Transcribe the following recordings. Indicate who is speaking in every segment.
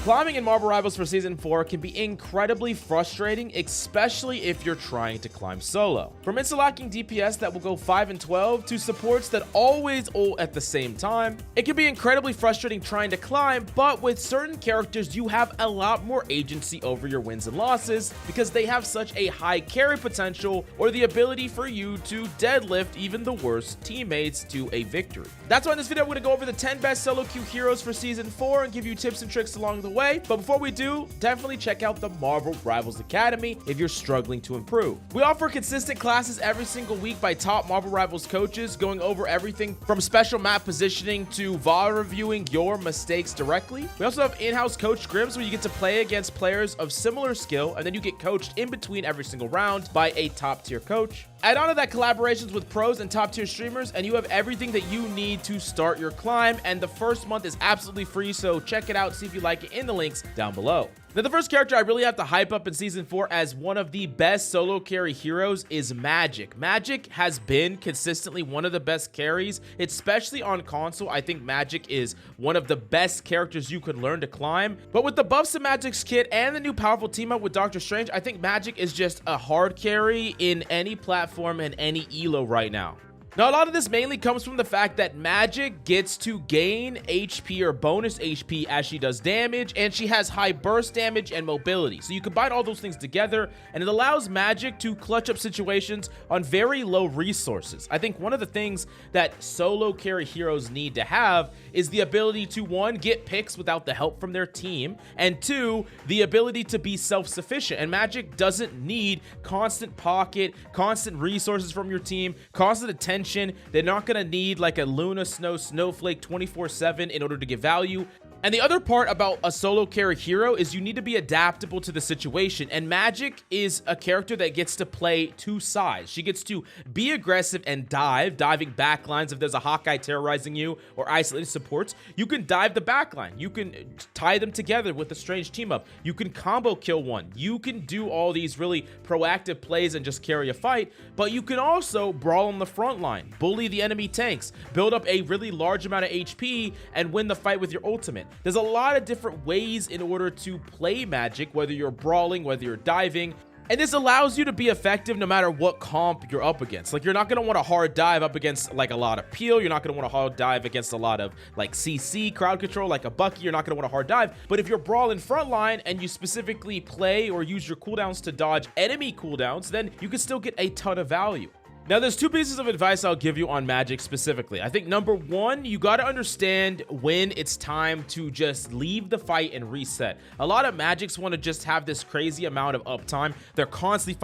Speaker 1: Climbing in Marvel Rivals for Season 4 can be incredibly frustrating, especially if you're trying to climb solo. From insta-locking DPS that will go 5 and 12 to supports that always ult at the same time, it can be incredibly frustrating trying to climb, but with certain characters you have a lot more agency over your wins and losses because they have such a high carry potential or the ability for you to deadlift even the worst teammates to a victory. That's why in this video I'm going to go over the 10 best solo queue heroes for Season 4 and give you tips and tricks along the way. But before we do, definitely check out the Marvel Rivals Academy if you're struggling to improve. We offer consistent classes every single week by top Marvel Rivals coaches, going over everything from special map positioning to VOD reviewing your mistakes directly. We also have in-house coach scrims where you get to play against players of similar skill, and then you get coached in between every single round by a top-tier coach. Add on to that collaborations with pros and top-tier streamers, and you have everything that you need to start your climb, and the first month is absolutely free, so check it out, see if you like it in the links down below. Now, the first character I really have to hype up in Season 4 as one of the best solo carry heroes is Magic. Magic has been consistently one of the best carries, especially on console. I think Magic is one of the best characters you could learn to climb. But with the buffs to Magic's kit and the new powerful team up with Doctor Strange, I think Magic is just a hard carry in any platform and any elo right now. Now, a lot of this mainly comes from the fact that Magic gets to gain HP or bonus HP as she does damage, and she has high burst damage and mobility. So you combine all those things together, and it allows Magic to clutch up situations on very low resources. I think one of the things that solo carry heroes need to have is the ability to, one, get picks without the help from their team, and two, the ability to be self-sufficient. And Magic doesn't need constant pocket, constant resources from your team, constant attention. They're not going to need like a Luna Snowflake 24/7 in order to give value. And the other part about a solo carry hero is you need to be adaptable to the situation, and Magic is a character that gets to play two sides. She gets to be aggressive and diving backlines. If there's a Hawkeye terrorizing you or isolated supports, you can dive the backline. You can tie them together with a Strange team up. You can combo kill one. You can do all these really proactive plays and just carry a fight, but you can also brawl on the front line, bully the enemy tanks, build up a really large amount of HP, and win the fight with your ultimate. There's a lot of different ways in order to play Magic, whether you're brawling, whether you're diving, and this allows you to be effective no matter what comp you're up against. Like, you're not going to want a hard dive up against like a lot of Peel. You're not going to want a hard dive against a lot of like CC, crowd control, like a Bucky. You're not going to want a hard dive. But if you're brawling frontline and you specifically play or use your cooldowns to dodge enemy cooldowns, then you can still get a ton of value. Now, there's two pieces of advice I'll give you on Magic specifically. I think number one, you got to understand when it's time to just leave the fight and reset. A lot of Magics want to just have this crazy amount of uptime. They're constantly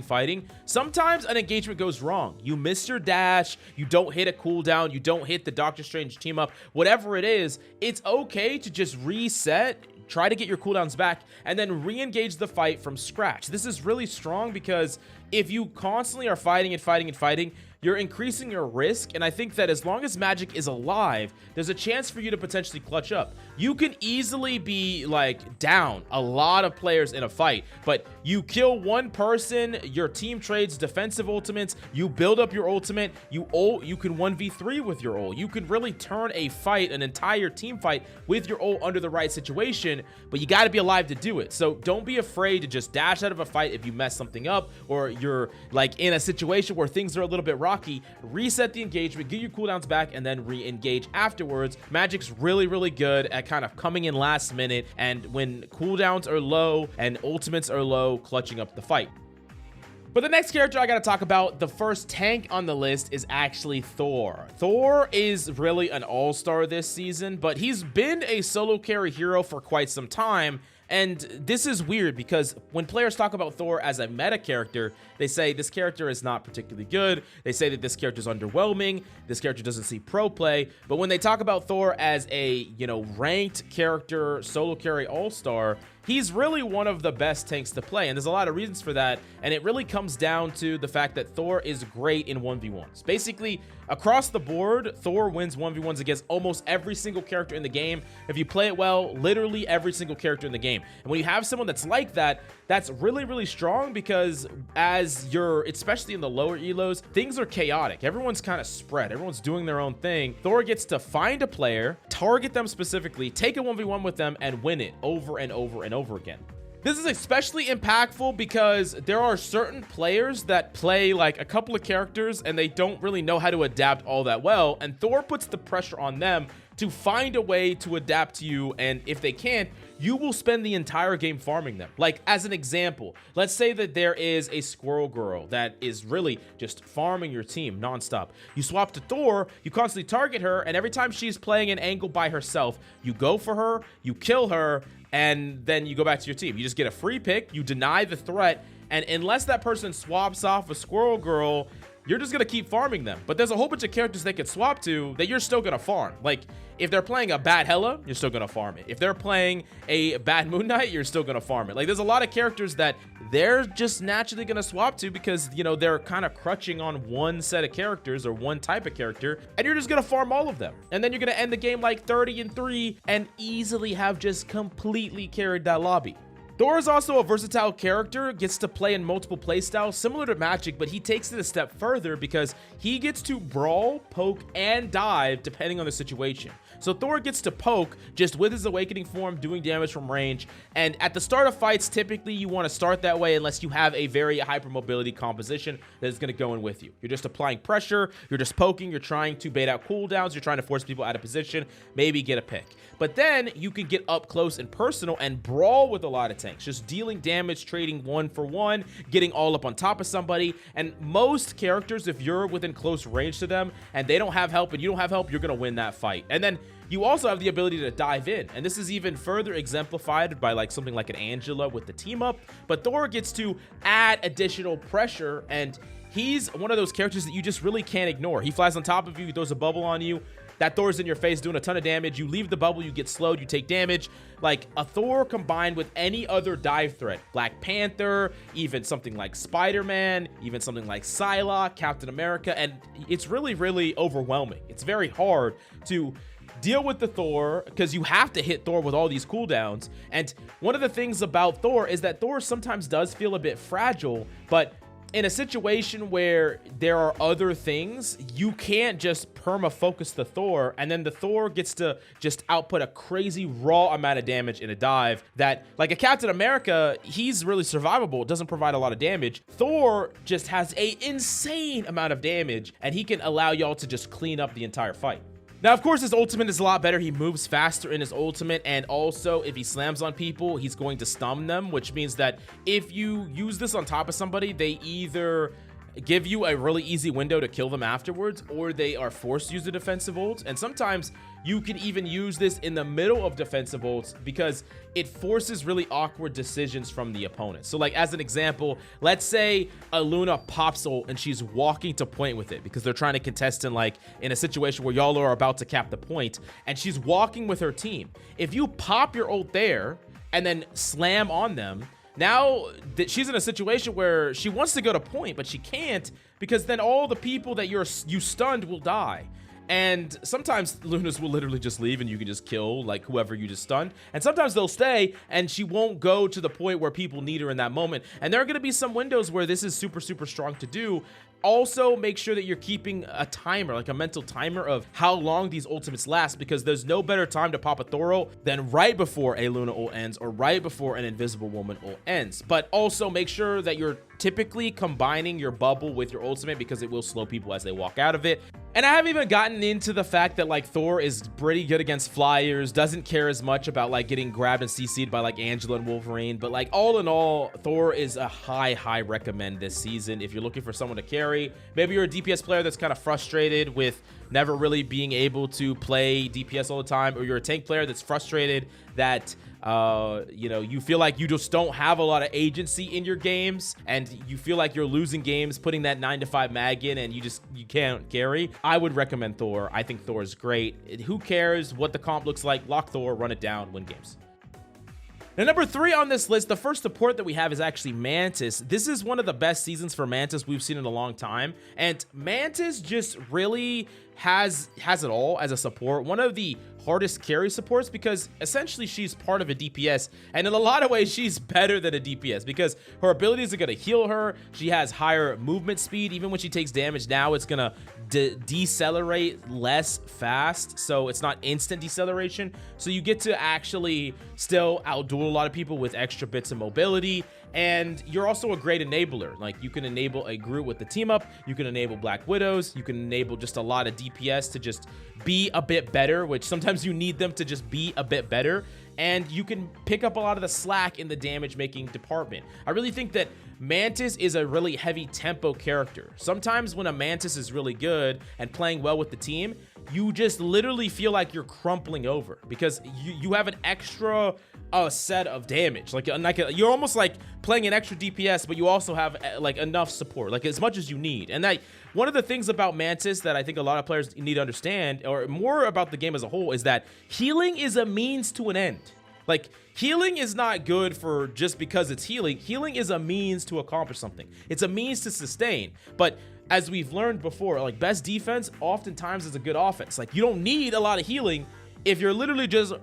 Speaker 1: fighting. Sometimes an engagement goes wrong. You miss your dash, you don't hit a cooldown, you don't hit the Doctor Strange team up, whatever it is, it's okay to just reset, try to get your cooldowns back, and then re-engage the fight from scratch. This is really strong because if you constantly are fighting, you're increasing your risk, and I think that as long as Magic is alive, there's a chance for you to potentially clutch up. You can easily be like down a lot of players in a fight, but you kill one person, your team trades defensive ultimates, you build up your ultimate, you can 1v3 with your ult. You can really turn a fight, an entire team fight, with your ult under the right situation, but you got to be alive to do it. So don't be afraid to just dash out of a fight if you mess something up, or you're like in a situation where things are a little bit rocky. Reset the engagement, get your cooldowns back, and then re-engage afterwards. Magic's really good at kind of coming in last minute, and when cooldowns are low and ultimates are low, clutching up the fight. But the next character I gotta talk about, the first tank on the list, is actually Thor. Thor is really an all-star this season, but he's been a solo carry hero for quite some time. And this is weird because when players talk about Thor as a meta character, they say this character is not particularly good. They say that this character is underwhelming. This character doesn't see pro play. But when they talk about Thor as a, ranked character, solo carry all-star, he's really one of the best tanks to play, and there's a lot of reasons for that, and it really comes down to the fact that Thor is great in 1v1s. Basically, Across the board, Thor wins 1v1s against almost every single character in the game. If you play it well, literally every single character in the game. And when you have someone that's like that, that's really, really strong, because as you're, especially in the lower elos, things are chaotic. Everyone's kind of spread. Everyone's doing their own thing. Thor gets to find a player, target them specifically, take a 1v1 with them, and win it over and over and over again. This is especially impactful because there are certain players that play like a couple of characters and they don't really know how to adapt all that well, and Thor puts the pressure on them to find a way to adapt to you, and if they can't, you will spend the entire game farming them. Like, as an example, let's say that there is a squirrel girl that is really just farming your team nonstop. You swap to Thor, you constantly target her, and every time she's playing an angle by herself, you go for her, you kill her, and then you go back to your team. You just get a free pick, you deny the threat, and unless that person swaps off a squirrel girl, you're just gonna keep farming them. But there's a whole bunch of characters they could swap to that you're still gonna farm. Like, if they're playing a bad Hela, you're still gonna farm it. If they're playing a bad Moon Knight, you're still gonna farm it. Like, there's a lot of characters that they're just naturally gonna swap to because, you know, they're kind of crutching on one set of characters or one type of character, and you're just gonna farm all of them. And then you're gonna end the game like 30-3 and easily have just completely carried that lobby. Thor is also a versatile character, gets to play in multiple playstyles similar to Magic, but he takes it a step further because he gets to brawl, poke, and dive depending on the situation. So Thor gets to poke just with his awakening form, doing damage from range, and at the start of fights, typically you want to start that way unless you have a very hypermobility composition that is going to go in with you. You're just applying pressure, you're just poking, you're trying to bait out cooldowns, you're trying to force people out of position, maybe get a pick. But then you can get up close and personal and brawl with a lot of tanks, just dealing damage, trading 1-for-1, getting all up on top of somebody. And most characters, if you're within close range to them and they don't have help and you don't have help, you're going to win that fight. And then you also have the ability to dive in, and this is even further exemplified by like something like an Angela with the team up. But Thor gets to add additional pressure, and he's one of those characters that you just really can't ignore. He flies on top of you, he throws a bubble on you, that Thor's in your face doing a ton of damage. You leave the bubble, you get slowed, you take damage. Like, a Thor combined with any other dive threat, Black Panther, even something like Spider-Man, even something like Psylocke, Captain America, and it's really, really overwhelming. It's very hard to deal with the Thor because you have to hit Thor with all these cooldowns. And one of the things about Thor is that Thor sometimes does feel a bit fragile, but in a situation where there are other things, you can't just perma-focus the Thor, and then the Thor gets to just output a crazy raw amount of damage in a dive that, like a Captain America, he's really survivable. It doesn't provide a lot of damage. Thor just has an insane amount of damage, and he can allow y'all to just clean up the entire fight. Now, of course, his ultimate is a lot better. He moves faster in his ultimate, and also if he slams on people, he's going to stun them, which means that if you use this on top of somebody, they either give you a really easy window to kill them afterwards, or they are forced to use the defensive ult. And sometimes you can even use this in the middle of defensive ults because it forces really awkward decisions from the opponent. So like, as an example, let's say a Luna pops ult and she's walking to point with it because they're trying to contest in a situation where y'all are about to cap the point, and she's walking with her team. If you pop your ult there and then slam on them, now that she's in a situation where she wants to go to point, but she can't because then all the people that you stunned will die. And sometimes Lunas will literally just leave and you can just kill like whoever you just stunned. And sometimes they'll stay and she won't go to the point where people need her in that moment. And there are going to be some windows where this is super, super strong to do. Also, make sure that you're keeping a timer, like a mental timer of how long these ultimates last, because there's no better time to pop a Thor ult than right before a Luna ult ends or right before an Invisible Woman ult ends. But also make sure that you're typically combining your bubble with your ultimate because it will slow people as they walk out of it. And I haven't even gotten into the fact that like Thor is pretty good against flyers, doesn't care as much about like getting grabbed and CC'd by like Angela and Wolverine. But like all in all, Thor is a high recommend this season if you're looking for someone to carry. Maybe you're a DPS player that's kind of frustrated with never really being able to play DPS all the time, or you're a tank player that's frustrated that you know, you feel like you just don't have a lot of agency in your games and you feel like you're losing games putting that 9-to-5 mag in and you can't carry. I would recommend Thor. I think Thor is great. Who cares what the comp looks like? Lock Thor, run it down, win games. Now, number 3 on this list, the first support that we have is actually Mantis. This is one of the best seasons for Mantis we've seen in a long time, and Mantis just really has it all as a support. One of the hardest carry supports, because essentially she's part of a DPS, and in a lot of ways she's better than a DPS because her abilities are going to heal her. She has higher movement speed. Even when she takes damage now, it's going to decelerate less fast, so it's not instant deceleration, so you get to actually still outduel a lot of people with extra bits of mobility. And you're also a great enabler. Like, you can enable a Groot with the team up, you can enable Black Widows, you can enable just a lot of DPS to just be a bit better, which sometimes you need them to just be a bit better, and you can pick up a lot of the slack in the damage making department. I really think that Mantis is a really heavy tempo character. Sometimes when a Mantis is really good and playing well with the team, you just literally feel like you're crumpling over because you have an extra set of damage. You're almost like playing an extra DPS, but you also have like enough support, like as much as you need. And that one of the things about Mantis that I think a lot of players need to understand, or more about the game as a whole, is that healing is a means to an end. Like, healing is not good for just because it's healing. Healing is a means to accomplish something. It's a means to sustain. But as we've learned before, like, best defense oftentimes is a good offense. Like, you don't need a lot of healing if you're literally just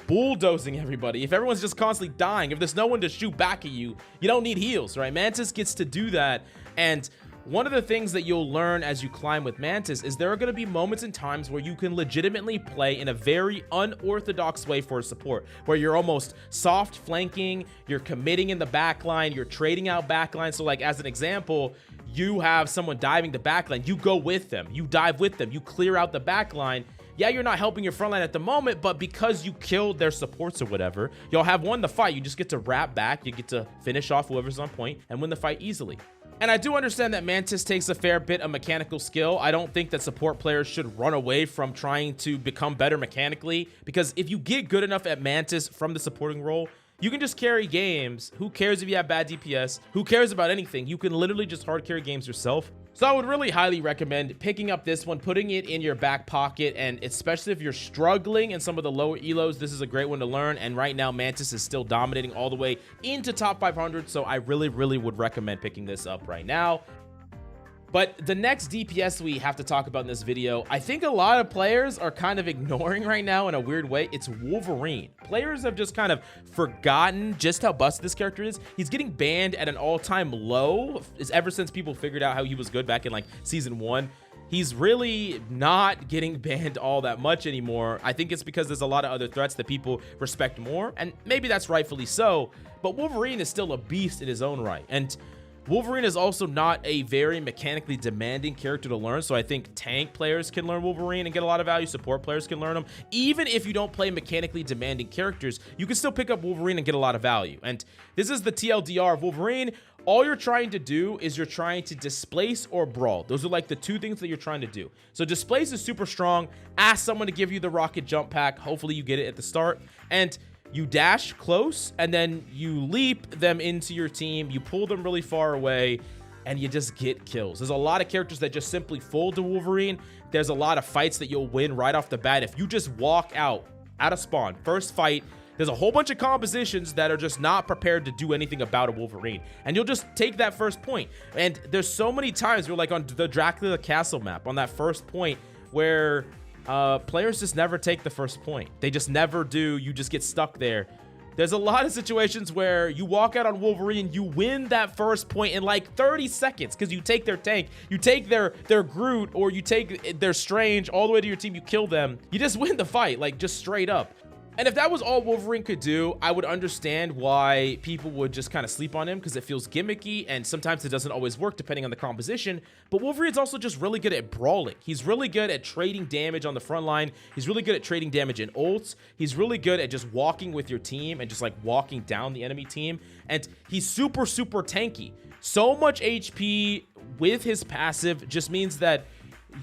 Speaker 1: bulldozing everybody. If everyone's just constantly dying, if there's no one to shoot back at you, you don't need heals, right? Mantis gets to do that. And one of the things that you'll learn as you climb with Mantis is there are going to be moments and times where you can legitimately play in a very unorthodox way for support, where you're almost soft flanking, you're committing in the backline, you're trading out backline. So like, as an example, you have someone diving the backline, you go with them, you dive with them, you clear out the backline. Yeah, you're not helping your frontline at the moment, but because you killed their supports or whatever, y'all have won the fight. You just get to wrap back, you get to finish off whoever's on point and win the fight easily. And I do understand that Mantis takes a fair bit of mechanical skill. I don't think that support players should run away from trying to become better mechanically, because if you get good enough at Mantis from the supporting role, you can just carry games. Who cares if you have bad DPS? Who cares about anything? You can literally just hard carry games yourself. So I would really highly recommend picking up this one, putting it in your back pocket, and especially if you're struggling in some of the lower elos, this is a great one to learn. And right now, Mantis is still dominating all the way into top 500, so I really would recommend picking this up right now. But the next DPS we have to talk about in this video, I think a lot of players are kind of ignoring right now in a weird way. It's Wolverine. Players have just kind of forgotten just how busted this character is. He's getting banned at an all-time low ever since people figured out how he was good back in like season 1. He's really not getting banned all that much anymore. I think it's because there's a lot of other threats that people respect more, and maybe that's rightfully so, but Wolverine is still a beast in his own right. And Wolverine is also not a very mechanically demanding character to learn, so I think tank players can learn Wolverine and get a lot of value. Support players can learn him. Even if you don't play mechanically demanding characters, you can still pick up Wolverine and get a lot of value. And this is the TLDR of Wolverine. All you're trying to do is you're trying to displace or brawl. Those are like the two things that you're trying to do. So displace is super strong. Ask someone to give you the rocket jump pack. Hopefully you get it at the start. And you dash close, and then you leap them into your team, you pull them really far away, and you just get kills. There's a lot of characters that just simply fold to Wolverine. There's a lot of fights that you'll win right off the bat if you just walk out of spawn. First fight, there's a whole bunch of compositions that are just not prepared to do anything about a Wolverine, and you'll just take that first point. And there's so many times where, like on the Dracula Castle map, on that first point, where players just never take the first point. They just never do. You just get stuck there. There's a lot of situations where you walk out on Wolverine, you win that first point in like 30 seconds because you take their tank, you take their Groot, or you take their Strange all the way to your team, you kill them. You just win the fight, like just straight up. And if that was all Wolverine could do, I would understand why people would just kind of sleep on him, because it feels gimmicky and sometimes it doesn't always work depending on the composition. But Wolverine's also just really good at brawling. He's really good at trading damage on the front line. He's really good at trading damage in ults. He's really good at just walking with your team and just like walking down the enemy team. And he's super tanky. So much HP with his passive just means that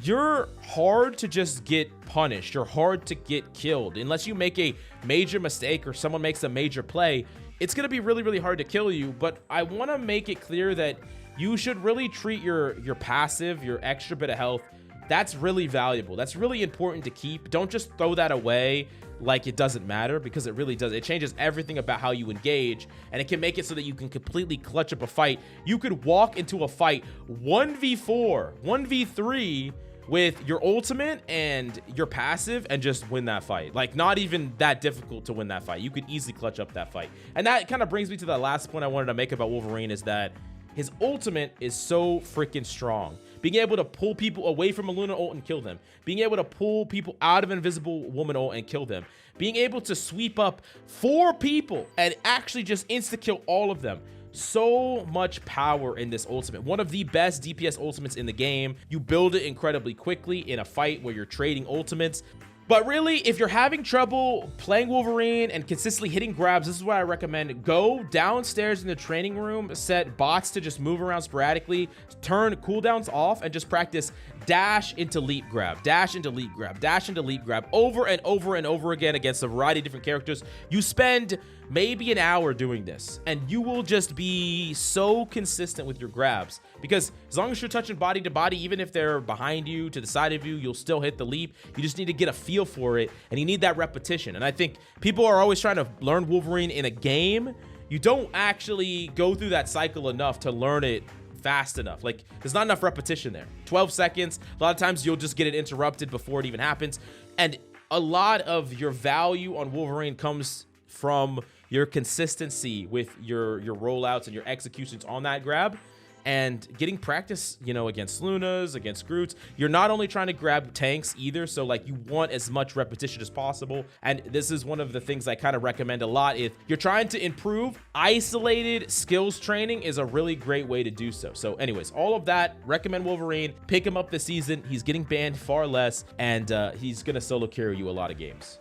Speaker 1: you're hard to just get punished. You're hard to get killed. Unless you make a major mistake or someone makes a major play, it's going to be really hard to kill you. But I want to make it clear that you should really treat your passive, your extra bit of health. That's really valuable. That's really important to keep. Don't just throw that away. like it doesn't matter, because it really does. It changes everything about how you engage, and it can make it so that you can completely clutch up a fight. You could walk into a fight 1v4, 1v3 with your ultimate and your passive and just win that fight. Like, not even that difficult to win that fight. You could easily clutch up that fight. And that kind of brings me to the last point I wanted to make about Wolverine, is that his ultimate is so freaking strong. Being able to pull people away from a Luna ult and kill them. Being able to pull people out of Invisible Woman ult and kill them. Being able to sweep up 4 people and actually just insta-kill all of them. So much power in this ultimate. One of the best DPS ultimates in the game. You build it incredibly quickly in a fight where you're trading ultimates. But really, if you're having trouble playing Wolverine and consistently hitting grabs, this is what I recommend. Go downstairs in the training room, set bots to just move around sporadically, turn cooldowns off, and just practice dash into leap grab, dash into leap grab, dash into leap grab over and over and over again against a variety of different characters. You spend maybe an hour doing this, and you will just be so consistent with your grabs, because as long as you're touching body to body, even if they're behind you, to the side of you, you'll still hit the leap. You just need to get a feel for it, and you need that repetition. And I think people are always trying to learn Wolverine in a game. You don't actually go through that cycle enough to learn it fast enough. Like, there's not enough repetition there. 12 seconds, a lot of times you'll just get it interrupted before it even happens. And a lot of your value on Wolverine comes from your consistency with your rollouts and your executions on that grab, and getting practice, you know, against Lunas, against Groots. You're not only trying to grab tanks either, so like you want as much repetition as possible. And this is one of the things I kind of recommend a lot. If you're trying to improve, isolated skills training is a really great way to do so. So anyways, all of that, recommend Wolverine. Pick him up this season. He's getting banned far less, and he's gonna solo carry you a lot of games.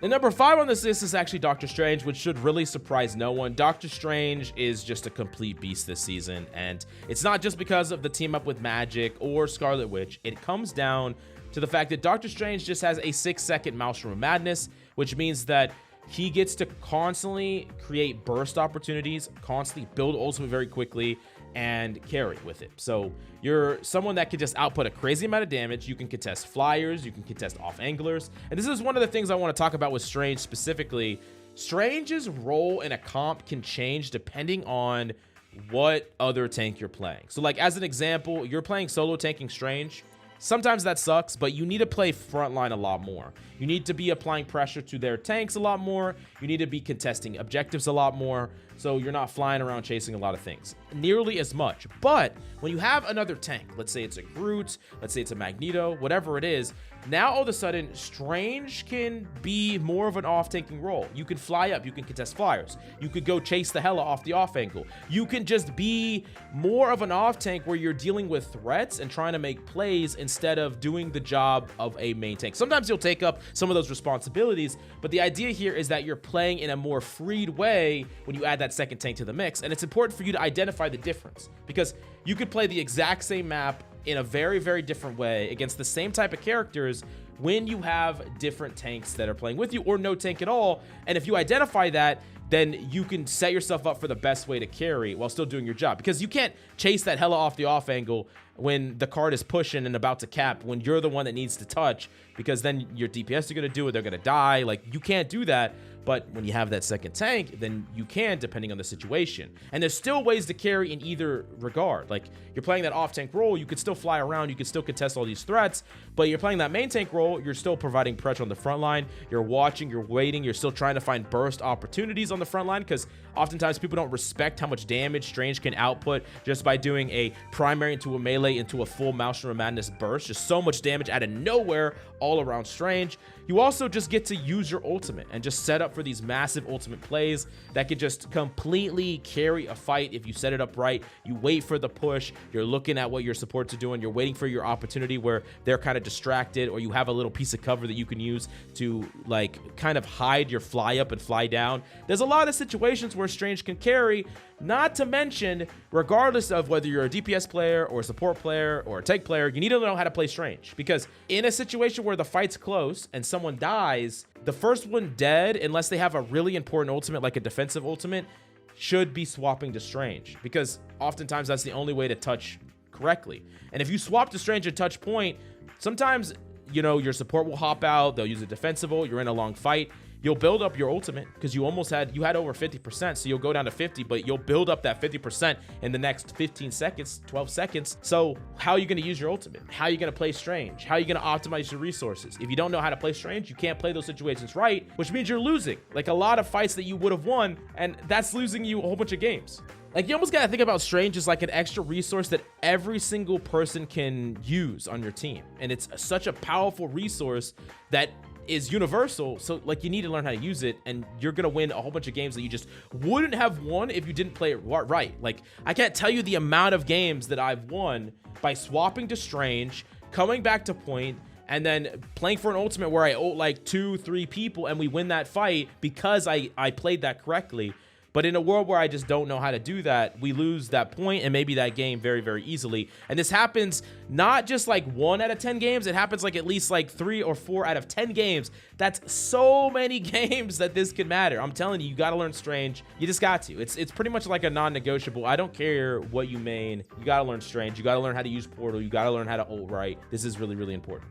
Speaker 1: And number 5 on this list is actually Doctor Strange, which should really surprise no one. Doctor Strange is just a complete beast this season, and it's not just because of the team up with Magic or Scarlet Witch. It comes down to the fact that Doctor Strange just has a 6-second Maelstrom of Madness, which means that he gets to constantly create burst opportunities, constantly build ultimate very quickly, and carry with it. So you're someone that can just output a crazy amount of damage. You can contest flyers, you can contest off anglers. And this is one of the things I want to talk about with Strange specifically. Strange's role in a comp can change depending on what other tank you're playing. So like, as an example, you're playing solo tanking Strange. Sometimes that sucks, but you need to play frontline a lot more. You need to be applying pressure to their tanks a lot more. You need to be contesting objectives a lot more, so you're not flying around chasing a lot of things nearly as much. But when you have another tank, let's say it's a Groot, let's say it's a Magneto, whatever it is, now all of a sudden Strange can be more of an off-tanking role. You can fly up, you can contest flyers, you could go chase the hella off the off angle. You can just be more of an off-tank where you're dealing with threats and trying to make plays instead of doing the job of a main tank. Sometimes you'll take up some of those responsibilities, but the idea here is that you're playing in a more freed way when you add that second tank to the mix. And it's important for you to identify the difference, because you could play the exact same map in a very, very different way against the same type of characters when you have different tanks that are playing with you, or no tank at all. And if you identify that, then you can set yourself up for the best way to carry while still doing your job, because you can't chase that hella off the off angle when the card is pushing and about to cap, when you're the one that needs to touch, because then your DPS are going to do it, they're going to die. Like, you can't do that. But when you have that second tank, then you can, depending on the situation. And there's still ways to carry in either regard. Like, you're playing that off-tank role, you could still fly around, you could still contest all these threats, but you're playing that main tank role, you're still providing pressure on the front line, you're watching, you're waiting, you're still trying to find burst opportunities on the front line, because oftentimes people don't respect how much damage Strange can output just by doing a primary into a melee into a full Maelstrom of Madness burst. Just so much damage out of nowhere all around Strange. You also just get to use your ultimate and just set up for these massive ultimate plays that could just completely carry a fight if you set it up right. You wait for the push, you're looking at what your supports are doing, you're waiting for your opportunity where they're kind of distracted, or you have a little piece of cover that you can use to like kind of hide your fly up and fly down. There's a lot of situations where Strange can carry, not to mention, regardless of whether you're a DPS player or a support player or a tank player, you need to know how to play Strange, because in a situation where the fight's close and someone dies, the first one dead, unless they have a really important ultimate like a defensive ultimate, should be swapping to Strange, because oftentimes that's the only way to touch correctly. And if you swap to Strange at touch point, sometimes you know, your support will hop out, they'll use a defensive ult, you're in a long fight, you'll build up your ultimate because you had over 50%, so you'll go down to 50, but you'll build up that 50% in the next 15 seconds, 12 seconds. So how are you going to use your ultimate? How are you going to play Strange? How are you going to optimize your resources? If you don't know how to play Strange, you can't play those situations right, which means you're losing. Like a lot of fights that you would have won, and that's losing you a whole bunch of games. Like, you almost gotta think about Strange as like an extra resource that every single person can use on your team. And it's such a powerful resource that is universal. So like, you need to learn how to use it, and you're gonna win a whole bunch of games that you just wouldn't have won if you didn't play it right. Like, I can't tell you the amount of games that I've won by swapping to Strange, coming back to point, and then playing for an ultimate where I ult like 2-3 people and we win that fight because I played that correctly. But in a world where I just don't know how to do that, we lose that point and maybe that game very, very easily. And this happens not just like 1 out of 10 games. It happens like at least like 3 or 4 out of 10 games. That's so many games that this could matter. I'm telling you, you got to learn Strange. You just got to. It's pretty much like a non-negotiable. I don't care what you main. You got to learn Strange. You got to learn how to use Portal. You got to learn how to ult right. This is really, really important.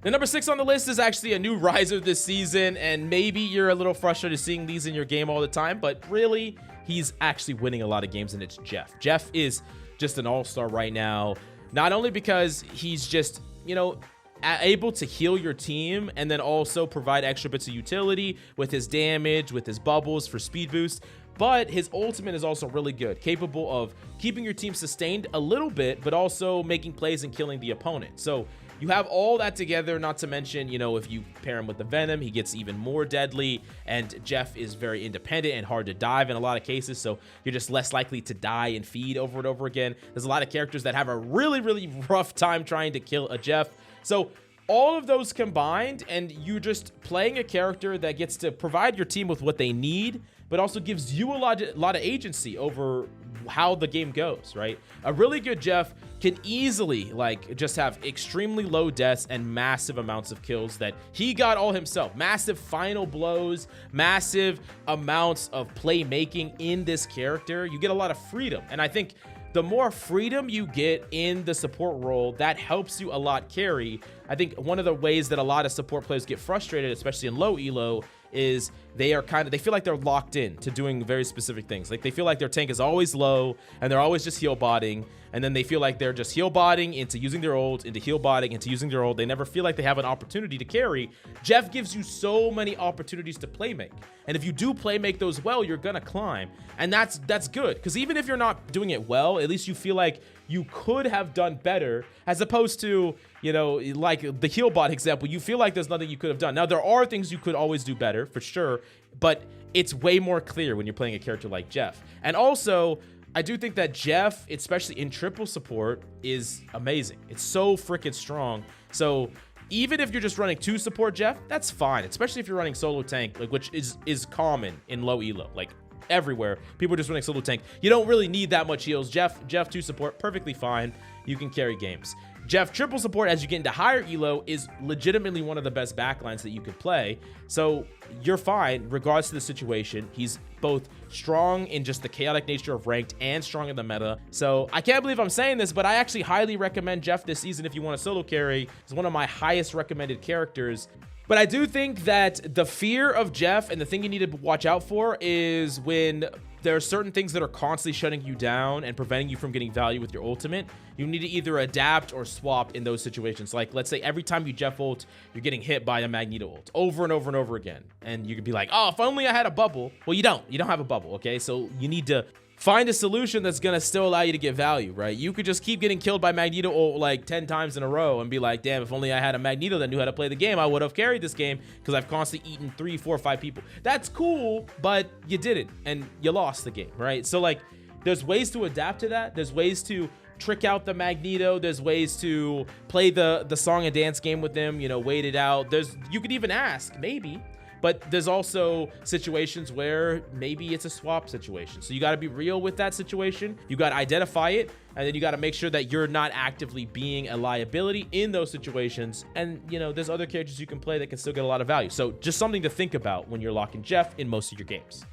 Speaker 1: The number 6 on the list is actually a new riser this season, and maybe you're a little frustrated seeing these in your game all the time, but really, he's actually winning a lot of games, and it's Jeff. Jeff is just an all-star right now, not only because he's just, you know, able to heal your team and then also provide extra bits of utility with his damage, with his bubbles for speed boost, but his ultimate is also really good, capable of keeping your team sustained a little bit, but also making plays and killing the opponent. So you have all that together, not to mention, you know, if you pair him with the Venom, he gets even more deadly, and Jeff is very independent and hard to dive in a lot of cases, so you're just less likely to die and feed over and over again. There's a lot of characters that have a really, really rough time trying to kill a Jeff. So all of those combined, and you're just playing a character that gets to provide your team with what they need, but also gives you a lot of agency over how the game goes, right? A really good Jeff can easily like just have extremely low deaths and massive amounts of kills that he got all himself. Massive final blows, massive amounts of playmaking in this character. You get a lot of freedom, and I think the more freedom you get in the support role, that helps you a lot carry. I think one of the ways that a lot of support players get frustrated, especially in low elo, is they feel like they're locked in to doing very specific things. Like, they feel like their tank is always low and they're always just heal botting, and then they feel like they're just heal botting into using their ult, into heal botting into using their ult. They never feel like they have an opportunity to carry. Jeff gives you so many opportunities to playmake, and if you do playmake those well, you're gonna climb, and that's good, because even if you're not doing it well, at least you feel like you could have done better, as opposed to, you know, like the heal bot example, you feel like there's nothing you could have done. Now, there are things you could always do better, for sure, but it's way more clear when you're playing a character like Jeff. And also, I do think that Jeff, especially in triple support, is amazing. It's so freaking strong. So even if you're just running 2 support Jeff, that's fine, especially if you're running solo tank, like, which is common in low elo. Like, everywhere, people are just running solo tank. You don't really need that much heals. Jeff 2 support, perfectly fine. You can carry games. Jeff triple support, as you get into higher elo, is legitimately one of the best backlines that you could play. So you're fine regards to the situation. He's both strong in just the chaotic nature of ranked and strong in the meta. So I can't believe I'm saying this, but I actually highly recommend Jeff this season if you want a solo carry. He's one of my highest recommended characters. But I do think that the fear of Jeff, and the thing you need to watch out for, is when there are certain things that are constantly shutting you down and preventing you from getting value with your ultimate. You need to either adapt or swap in those situations. Like, let's say every time you Jeff ult, you're getting hit by a Magneto ult over and over and over again. And you could be like, oh, if only I had a bubble. Well, you don't have a bubble, okay? So you need to find a solution that's gonna still allow you to get value, right? You could just keep getting killed by Magneto ult like 10 times in a row and be like, damn, if only I had a Magneto that knew how to play the game, I would have carried this game, because I've constantly eaten 3, 4, 5 people. That's cool, but you didn't, and you lost the game, right? So like, there's ways to adapt to that. There's ways to trick out the Magneto. There's ways to play the song and dance game with them, you know, wait it out. You could even ask, maybe. But there's also situations where maybe it's a swap situation. So you got to be real with that situation. You got to identify it, and then you got to make sure that you're not actively being a liability in those situations. And, you know, there's other characters you can play that can still get a lot of value. So just something to think about when you're locking Jeff in most of your games.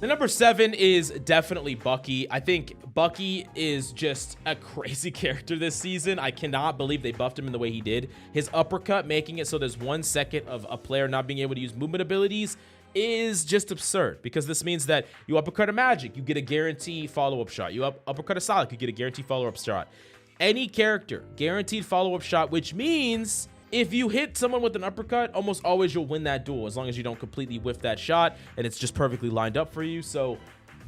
Speaker 1: The number 7 is definitely Bucky. I think Bucky is just a crazy character this season. I cannot believe they buffed him in the way he did. His uppercut, making it so there's 1 second of a player not being able to use movement abilities, is just absurd, because this means that you uppercut a Magic, you get a guaranteed follow-up shot. You uppercut a Sonic, you get a guaranteed follow-up shot. Any character, guaranteed follow-up shot, which means if you hit someone with an uppercut, almost always you'll win that duel, as long as you don't completely whiff that shot and it's just perfectly lined up for you. So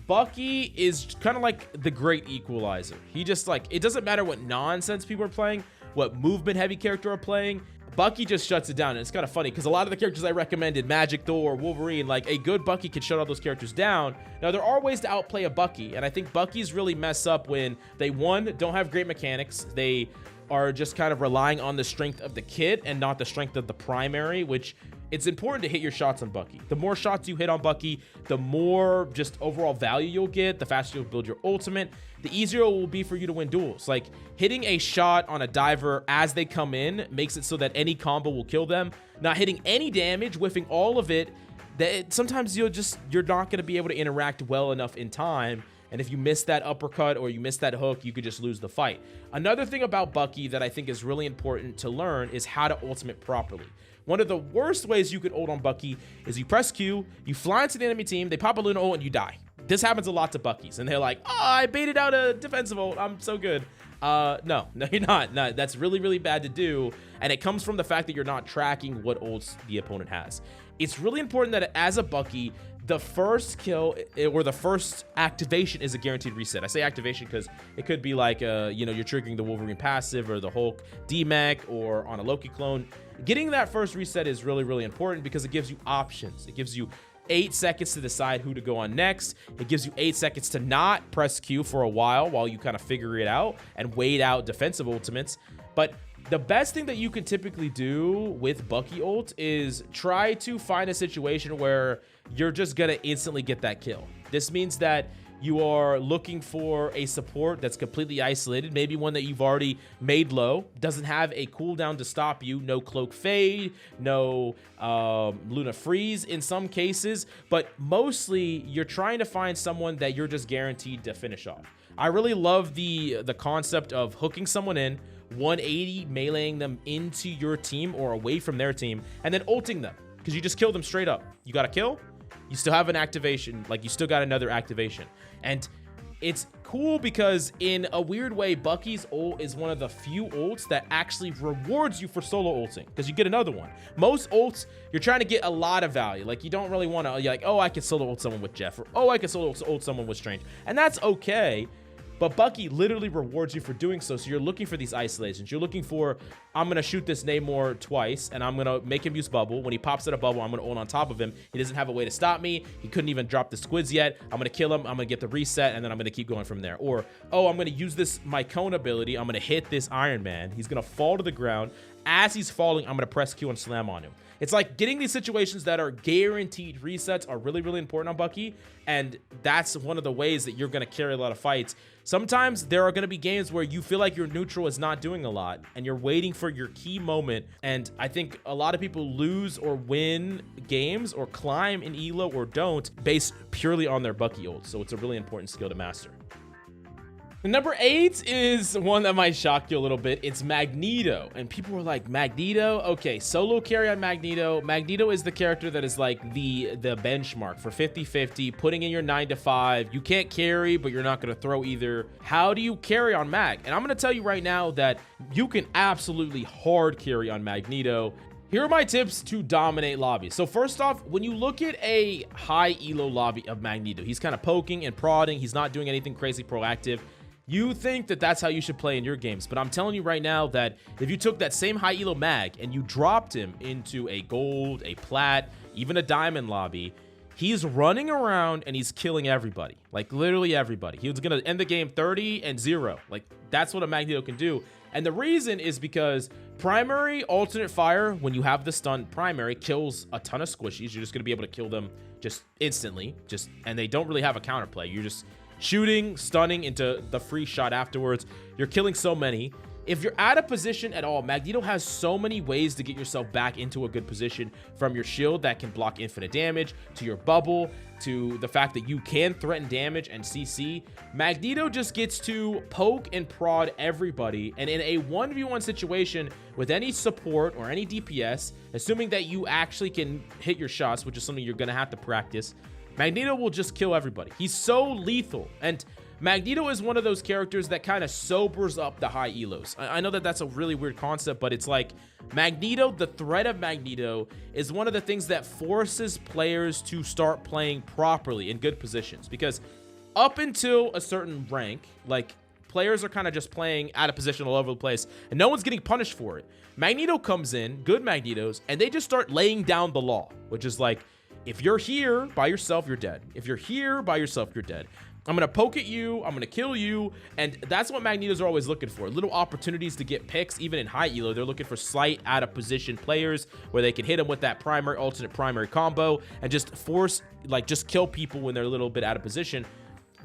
Speaker 1: Bucky is kind of like the great equalizer. He just, like, it doesn't matter what nonsense people are playing, what movement heavy character are playing, Bucky just shuts it down. And it's kind of funny because a lot of the characters I recommended, Magic, Thor, Wolverine, like a good Bucky can shut all those characters down. Now, there are ways to outplay a Bucky, and I think Bucky's really mess up when they, one, don't have great mechanics. They are just kind of relying on the strength of the kit and not the strength of the primary, which it's important to hit your shots on Bucky. The more shots you hit on Bucky, the more just overall value you'll get, the faster you'll build your ultimate, the easier it will be for you to win duels. Like, hitting a shot on a diver as they come in makes it so that any combo will kill them. Not hitting any damage, whiffing all of it, sometimes you're not going to be able to interact well enough in time. And if you miss that uppercut or you miss that hook, you could just lose the fight. Another thing about Bucky that I think is really important to learn is how to ultimate properly. One of the worst ways you could ult on Bucky is you press Q, you fly into the enemy team, they pop a Luna ult, and you die. This happens a lot to Buckies, and they're like, oh, I baited out a defensive ult, I'm so good. No, you're not. No, that's really, really bad to do, and it comes from the fact that you're not tracking what ults the opponent has. It's really important that as a Bucky, the first kill or the first activation is a guaranteed reset. I say activation because it could be like, you know, you're triggering the Wolverine passive or the Hulk DMAC or on a Loki clone. Getting that first reset is really, really important because it gives you options. It gives you 8 seconds to decide who to go on next. It gives you 8 seconds to not press Q for a while you kind of figure it out and wait out defensive ultimates. But the best thing that you can typically do with Bucky ult is try to find a situation where you're just gonna instantly get that kill. This means that you are looking for a support that's completely isolated, maybe one that you've already made low, doesn't have a cooldown to stop you, no cloak fade, no Luna freeze in some cases, but mostly you're trying to find someone that you're just guaranteed to finish off. I really love the concept of hooking someone in, 180 meleeing them into your team or away from their team, and then ulting them because you just kill them straight up. You got a kill, you still have an activation, like you still got another activation. And it's cool because in a weird way, Bucky's ult is one of the few ults that actually rewards you for solo ulting because you get another one. Most ults, you're trying to get a lot of value. Like, you don't really want to, you're like, oh, I can solo ult someone with Jeff, or oh, I can solo ult someone with Strange. And that's okay. But Bucky literally rewards you for doing so. So you're looking for these isolations. You're looking for, I'm going to shoot this Namor twice, and I'm going to make him use bubble. When he pops out a bubble, I'm going to ult on top of him. He doesn't have a way to stop me. He couldn't even drop the squids yet. I'm going to kill him. I'm going to get the reset, and then I'm going to keep going from there. Or, oh, I'm going to use this, my cone ability. I'm going to hit this Iron Man. He's going to fall to the ground. As he's falling, I'm going to press Q and slam on him. It's like getting these situations that are guaranteed resets are really, really important on Bucky. And that's one of the ways that you're going to carry a lot of fights. Sometimes there are going to be games where you feel like your neutral is not doing a lot and you're waiting for your key moment. And I think a lot of people lose or win games or climb in ELO or don't based purely on their Bucky ult. So it's a really important skill to master. Number 8 is one that might shock you a little bit. It's Magneto. And people were like, Magneto? Okay, solo carry on Magneto. Magneto is the character that is like the benchmark for 50-50, putting in your 9 to 5. You can't carry, but you're not going to throw either. How do you carry on Mag? And I'm going to tell you right now that you can absolutely hard carry on Magneto. Here are my tips to dominate lobbies. So first off, when you look at a high elo lobby of Magneto, he's kind of poking and prodding. He's not doing anything crazy proactive. You think that that's how you should play in your games, but I'm telling you right now that if you took that same high elo mag and you dropped him into a gold, a plat, even a diamond lobby, he's running around and he's killing everybody, like literally everybody. He was gonna end the game 30-0. Like, that's what a Magneto can do. And the reason is because primary alternate fire, when you have the stun primary, kills a ton of squishies. You're just gonna be able to kill them just instantly, and they don't really have a counterplay. You're just shooting, stunning into the free shot afterwards. You're killing so many. If you're out of position at all, Magneto has so many ways to get yourself back into a good position, from your shield that can block infinite damage, to your bubble, to the fact that you can threaten damage and CC. Magneto just gets to poke and prod everybody, and in a 1v1 situation with any support or any DPS, assuming that you actually can hit your shots, which is something you're gonna have to practice, Magneto will just kill everybody. He's so lethal, and Magneto is one of those characters that kind of sobers up the high elos. I know that that's a really weird concept, but it's like Magneto, the threat of Magneto is one of the things that forces players to start playing properly in good positions, because up until a certain rank, like, players are kind of just playing out of position all over the place and no one's getting punished for it. Magneto comes in, good Magnetos, and they just start laying down the law, which is like, if you're here by yourself, you're dead. If you're here by yourself, you're dead. I'm gonna poke at you, I'm gonna kill you, and that's what Magnetos are always looking for. Little opportunities to get picks, even in high elo. They're looking for slight out of position players where they can hit them with that primary, alternate primary combo and just force, like, just kill people when they're a little bit out of position.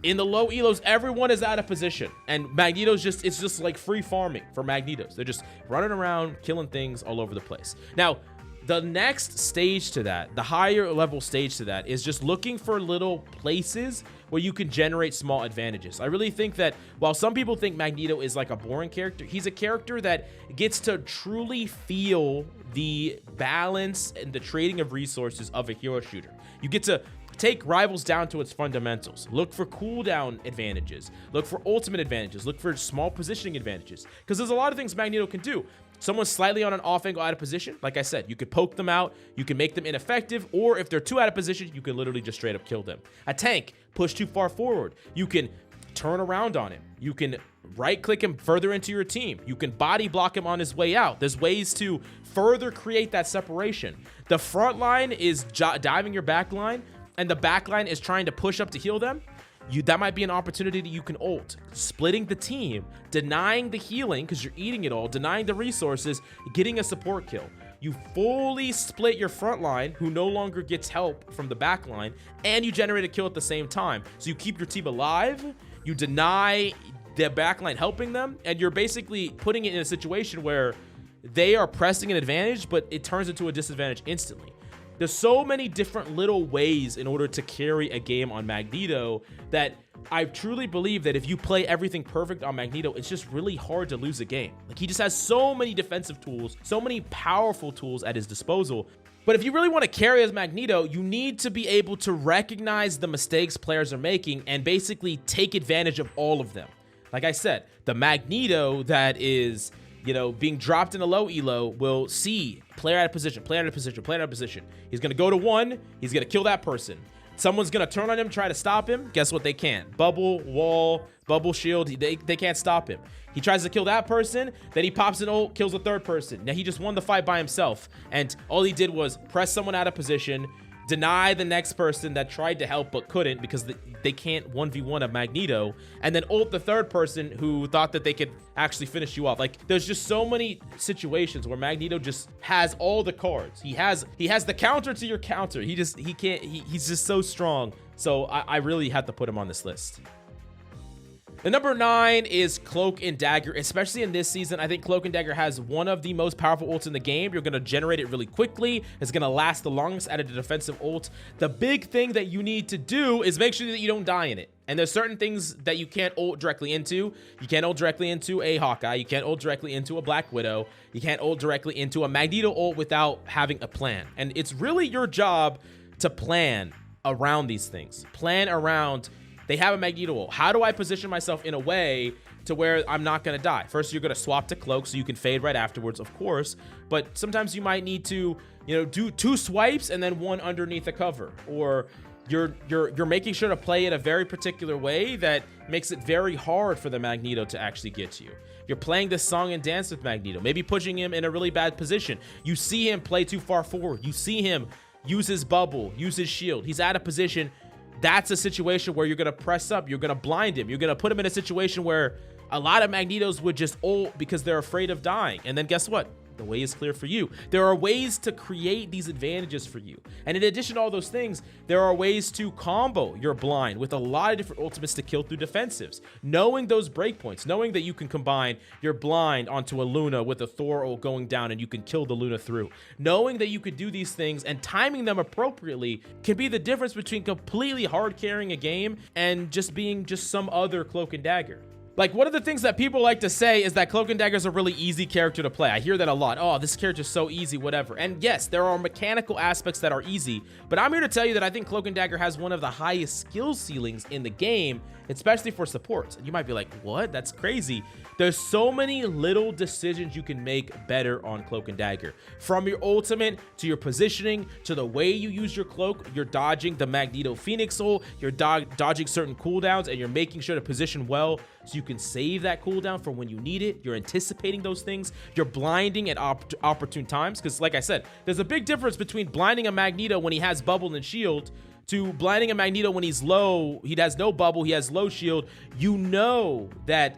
Speaker 1: In the low elos, everyone is out of position, and Magneto's just, it's just like free farming for Magnetos. They're just running around, killing things all over the place. Now, the next stage to that, the higher level stage to that, is just looking for little places where you can generate small advantages. I really think that while some people think Magneto is like a boring character, he's a character that gets to truly feel the balance and the trading of resources of a hero shooter. You get to take Rivals down to its fundamentals. Look for cooldown advantages. Look for ultimate advantages. Look for small positioning advantages. Because there's a lot of things Magneto can do. Someone's slightly on an off angle out of position, like I said, you could poke them out, you can make them ineffective, or if they're too out of position, you can literally just straight up kill them. A tank, push too far forward, you can turn around on him. You can right click him further into your team. You can body block him on his way out. There's ways to further create that separation. The front line is diving your back line, and the back line is trying to push up to heal them. That might be an opportunity that you can ult. Splitting the team, denying the healing because you're eating it all, denying the resources, getting a support kill. You fully split your front line, who no longer gets help from the back line, and you generate a kill at the same time. So you keep your team alive, you deny the back line helping them, and you're basically putting it in a situation where they are pressing an advantage, but it turns into a disadvantage instantly. There's so many different little ways in order to carry a game on Magneto that I truly believe that if you play everything perfect on Magneto, it's just really hard to lose a game. Like, he just has so many defensive tools, so many powerful tools at his disposal. But if you really want to carry as Magneto, you need to be able to recognize the mistakes players are making and basically take advantage of all of them. Like I said, the Magneto that is, you know, being dropped in a low elo will see player out of position, player out of position, player out of position. He's going to go to one. He's going to kill that person. Someone's going to turn on him, try to stop him. Guess what? They can't. Bubble, wall, bubble shield. They can't stop him. He tries to kill that person. Then he pops an ult, kills a third person. Now he just won the fight by himself. And all he did was press someone out of position, deny the next person that tried to help but couldn't because they can't 1v1 a Magneto, and then ult the third person who thought that they could actually finish you off. Like, there's just so many situations where Magneto just has all the cards. He has the counter to your counter. He's just so strong. So I really had to put him on this list. The number 9 is Cloak and Dagger. Especially in this season, I think Cloak and Dagger has one of the most powerful ults in the game. You're going to generate it really quickly. It's going to last the longest out of the defensive ult. The big thing that you need to do is make sure that you don't die in it. And there's certain things that you can't ult directly into. You can't ult directly into a Hawkeye. You can't ult directly into a Black Widow. You can't ult directly into a Magneto ult without having a plan. And it's really your job to plan around these things. Plan around... They have a Magneto ult. How do I position myself in a way to where I'm not going to die? First, you're going to swap to Cloak so you can fade right afterwards, of course. But sometimes you might need to, you know, do 2 swipes and then 1 underneath the cover. Or you're making sure to play it a very particular way that makes it very hard for the Magneto to actually get to you. You're playing this song and dance with Magneto, maybe pushing him in a really bad position. You see him play too far forward. You see him use his bubble, use his shield. He's out of position. That's a situation where you're going to press up. You're going to blind him. You're going to put him in a situation where a lot of Magnetos would just ult because they're afraid of dying. And then guess what? The way is clear for you. There are ways to create these advantages for you. And in addition to all those things, there are ways to combo your blind with a lot of different ultimates to kill through defensives. Knowing those breakpoints, knowing that you can combine your blind onto a Luna with a Thor ult going down and you can kill the Luna through. Knowing that you could do these things and timing them appropriately can be the difference between completely hard carrying a game and just being just some other Cloak and Dagger. Like, one of the things that people like to say is that Cloak and Dagger is a really easy character to play. I hear that a lot. Oh, this character is so easy, whatever. And yes, there are mechanical aspects that are easy, but I'm here to tell you that I think Cloak and Dagger has one of the highest skill ceilings in the game, especially for supports. And you might be like, what? That's crazy. There's so many little decisions you can make better on Cloak and Dagger. From your ultimate, to your positioning, to the way you use your cloak, you're dodging the Magneto Phoenix ult, you're dodging certain cooldowns, and you're making sure to position well so you can save that cooldown for when you need it. You're anticipating those things. You're blinding at opportune times, because like I said, there's a big difference between blinding a Magneto when he has bubble and shield to blinding a Magneto when he's low. He has no bubble, he has low shield. You know that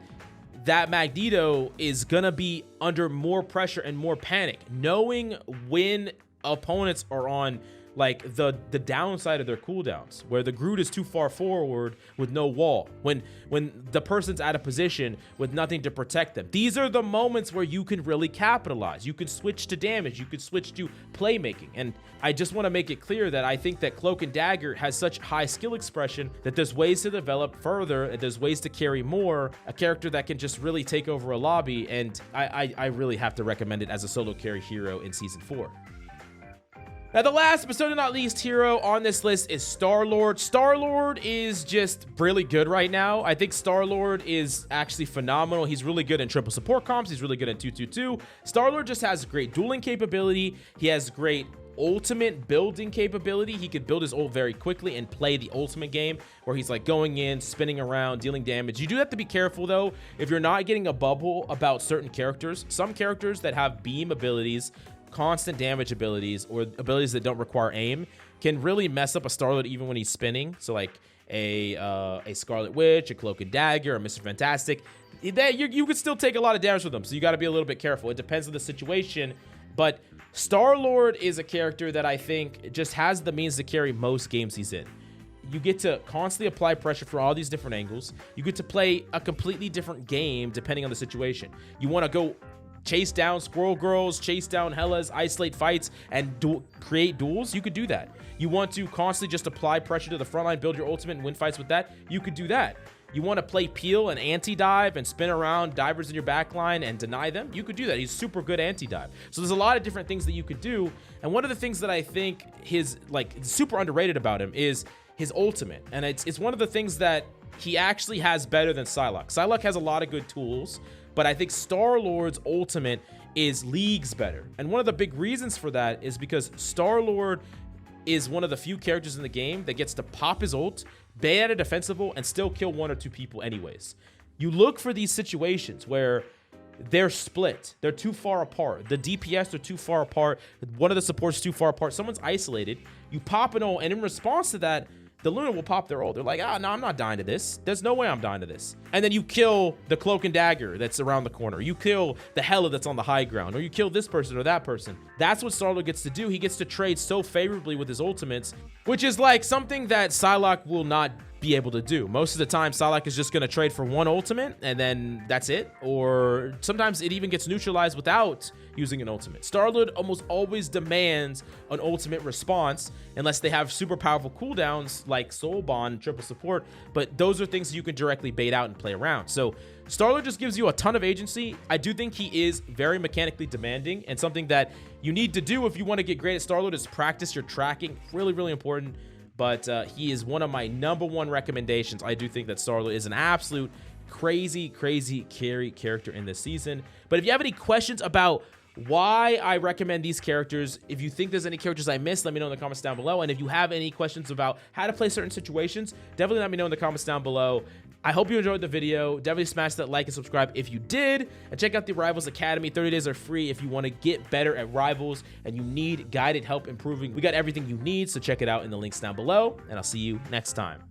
Speaker 1: Magneto is gonna be under more pressure and more panic. Knowing when opponents are on like the downside of their cooldowns, where the Groot is too far forward with no wall, when the person's out of position with nothing to protect them. These are the moments where you can really capitalize. You can switch to damage, you could switch to playmaking. And I just want to make it clear that I think that Cloak and Dagger has such high skill expression that there's ways to develop further, and there's ways to carry more, a character that can just really take over a lobby. And I really have to recommend it as a solo carry hero in Season 4. Now, the last but certainly not least hero on this list is Star-Lord. Star-Lord is just really good right now. I think Star-Lord is actually phenomenal. He's really good in triple support comps. He's really good in 2-2-2. Star-Lord just has great dueling capability. He has great ultimate building capability. He could build his ult very quickly and play the ultimate game where he's like going in, spinning around, dealing damage. You do have to be careful though if you're not getting a bubble about certain characters. Some characters that have beam abilities, constant damage abilities, or abilities that don't require aim can really mess up a Star-Lord even when he's spinning. So like a Scarlet Witch, a Cloak and Dagger, a Mr. Fantastic, that you could still take a lot of damage with them. So you got to be a little bit careful. It depends on the situation, but Star-Lord is a character that I think just has the means to carry most games he's in. You get to constantly apply pressure from all these different angles. You get to play a completely different game depending on the situation. You want to go chase down Squirrel Girls, chase down Hellas, isolate fights, and create duels, you could do that. You want to constantly just apply pressure to the front line, build your ultimate, and win fights with that, you could do that. You want to play peel and anti-dive and spin around divers in your backline and deny them, you could do that. He's super good anti-dive. So there's a lot of different things that you could do, and one of the things that I think his super underrated about him is his ultimate, and it's one of the things that he actually has better than Psylocke. Psylocke has a lot of good tools, but I think Star-Lord's ultimate is leagues better. And one of the big reasons for that is because Star-Lord is one of the few characters in the game that gets to pop his ult, bait at a defensive ult, and still kill 1 or 2 people anyways. You look for these situations where they're split, they're too far apart, the DPS are too far apart, one of the supports is too far apart, someone's isolated, you pop an ult, and in response to that, the Luna will pop their ult. They're like, no, I'm not dying to this. There's no way I'm dying to this. And then you kill the Cloak and Dagger that's around the corner. You kill the Hela that's on the high ground, or you kill this person or that person. That's what Star-Lord gets to do. He gets to trade so favorably with his ultimates, which is like something that Psylocke will not be able to do. Most of the time, Psylocke is just going to trade for one ultimate, and then that's it. Or sometimes it even gets neutralized without using an ultimate. Star-Lord almost always demands an ultimate response, unless they have super powerful cooldowns like Soul Bond, triple support, but those are things you can directly bait out and play around. So Star-Lord just gives you a ton of agency. I do think he is very mechanically demanding, and something that you need to do if you want to get great at Star-Lord is practice your tracking. Really, really important. But he is one of my #1 recommendations. I do think that Star-Lord is an absolute crazy carry character in this season. But if you have any questions about why I recommend these characters, if you think there's any characters I missed, let me know in the comments down below. And if you have any questions about how to play certain situations, definitely let me know in the comments down below. I hope you enjoyed the video. Definitely smash that like and subscribe if you did. And check out the Rivals Academy. 30 days are free if you want to get better at Rivals and you need guided help improving. We got everything you need, so check it out in the links down below. And I'll see you next time.